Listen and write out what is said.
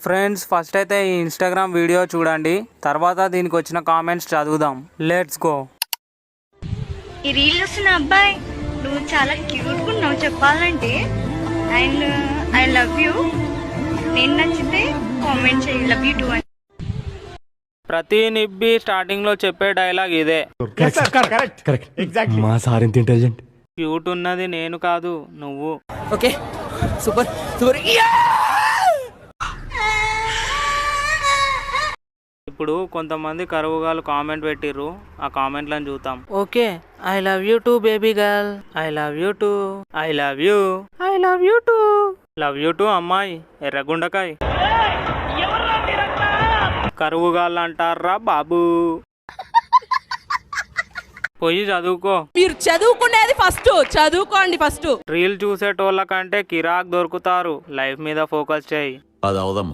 Friends first అయితే ఈ Instagram video చూడండి, తర్వాత దీనికి వచ్చిన కామెంట్స్ చదువుదాం. Let's go. ఈ రీల్ చూస్తున్న అబ్బాయి నువ్వు చాలా క్యూట్ ఉన్నావు చెప్పాలంటే. And I love you. నేను నచ్చితే కామెంట్ చేయి లవ్ యూ టూ అని. ప్రతి నిబ్బి స్టార్టింగ్ లో చెప్పే డైలాగ్ ఇదే. మా సార్ ఎంత ఇంటెలిజెంట్. క్యూట్ ఉన్నది నేను కాదు నువ్వు. Okay super super. ఇప్పుడు కొంతమంది కరువుగాలు కామెంట్ పెట్టిర్రు, ఆ కామెంట్లను చూద్దాం. Okay, I love you too baby girl, I love you two, I love you, I love you two, love you two అమ్మాయి ఎర్రగుండకాయ్. కరువుగాళ్ళు అంటారా బాబు. పోయి చదువుకో. మీరు చదువుకునేది ఫస్ట్, చదువుకోండి ఫస్ట్. రీల్ చూసేటోళ్ళ కంటే కిరాక్ దొరుకుతారు. లైఫ్ మీద ఫోకస్ చేయి. అది అవదమ్మా.